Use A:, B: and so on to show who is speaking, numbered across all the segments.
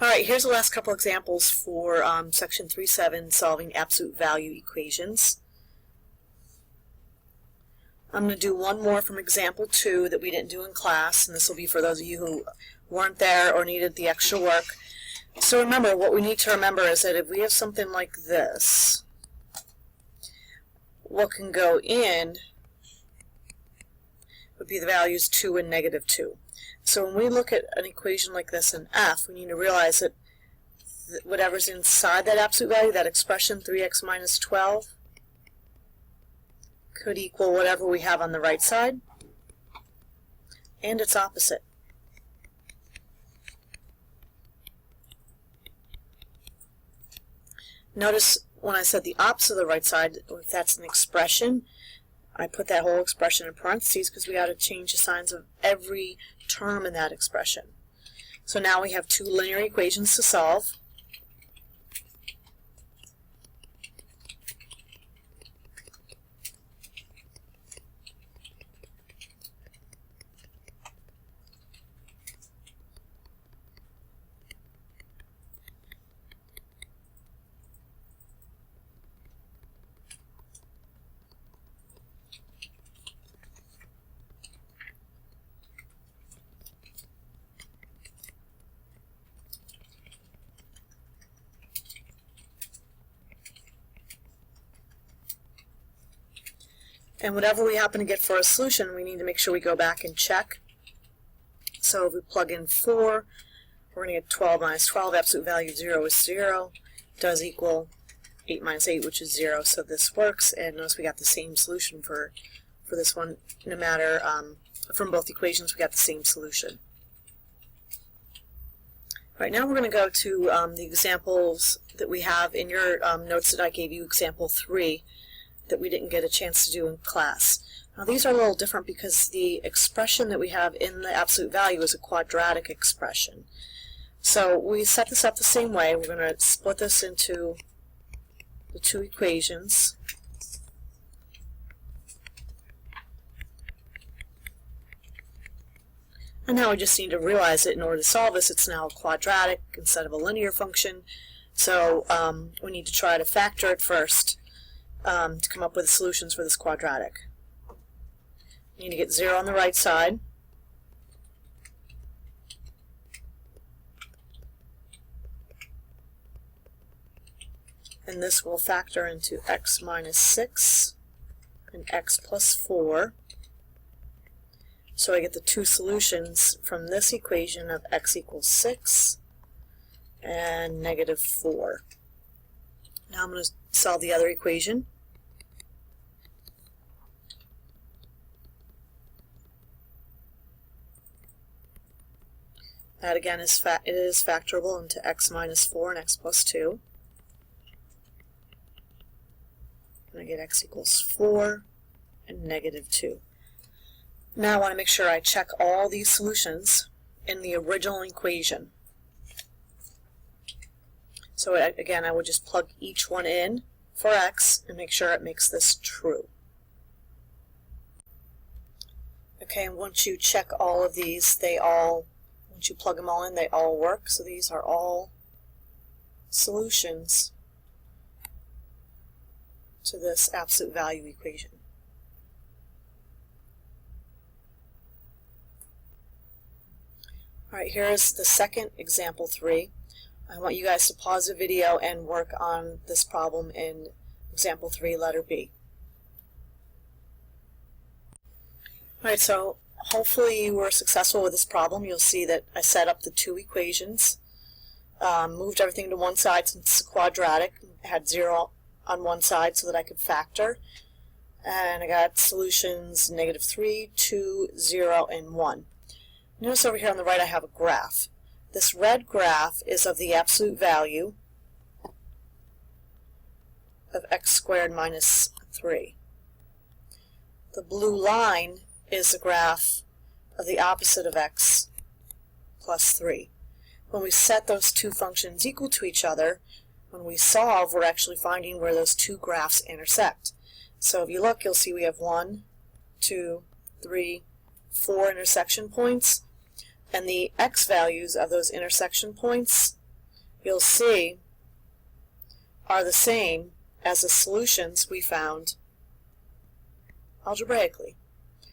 A: Alright, here's the last couple examples for section 3.7, solving absolute value equations. I'm going to do one more from example 2 that we didn't do in class, and this will be for those of you who weren't there or needed the extra work. So remember, what we need to remember is that if we have something like this, what can go in would be the values 2 and negative 2. So when we look at an equation like this in f, we need to realize that whatever's inside that absolute value, that expression 3x minus 12, could equal whatever we have on the right side, and its opposite. Notice when I said the opposite of the right side, if that's an expression, I put that whole expression in parentheses because we got to change the signs of every term in that expression. So now we have two linear equations to solve. And whatever we happen to get for a solution, we need to make sure we go back and check. So if we plug in 4, we're going to get 12 minus 12, absolute value of 0 is 0, does equal 8 minus 8, which is 0, so this works. And notice we got the same solution for this one, no matter, from both equations we got the same solution. All right, now we're going to go to the examples that we have in your notes that I gave you, example 3. That we didn't get a chance to do in class. Now these are a little different because the expression that we have in the absolute value is a quadratic expression. So we set this up the same way. We're going to split this into the two equations. And now we just need to realize that in order to solve this, it's now a quadratic instead of a linear function. So we need to try to factor it first. To come up with solutions for this quadratic. You need to get 0 on the right side. And this will factor into x minus 6 and x plus 4. So I get the two solutions from this equation of x equals 6 and negative 4. Now I'm going to solve the other equation. That again is factorable into x minus 4 and x plus 2. And I get x equals 4 and negative 2. Now I want to make sure I check all these solutions in the original equation. So again, I would just plug each one in for x and make sure it makes this true. Okay, and once you check all of these, once you plug them all in, they all work. So these are all solutions to this absolute value equation. Alright, here's the second example 3. I want you guys to pause the video and work on this problem in example 3, letter B. Alright, so hopefully you were successful with this problem. You'll see that I set up the two equations, moved everything to one side since it's quadratic, had 0 on one side so that I could factor, and I got solutions negative 3, 2, 0, and 1. Notice over here on the right I have a graph. This red graph is of the absolute value of x squared minus 3. The blue line is the graph of the opposite of x plus 3. When we set those two functions equal to each other, when we solve, we're actually finding where those two graphs intersect. So if you look, you'll see we have 1, 2, 3, 4 intersection points. And the x values of those intersection points you'll see are the same as the solutions we found algebraically.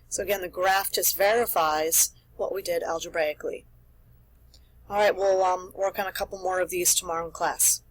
A: So again, the graph just verifies what we did algebraically. All right, we'll work on a couple more of these tomorrow in class.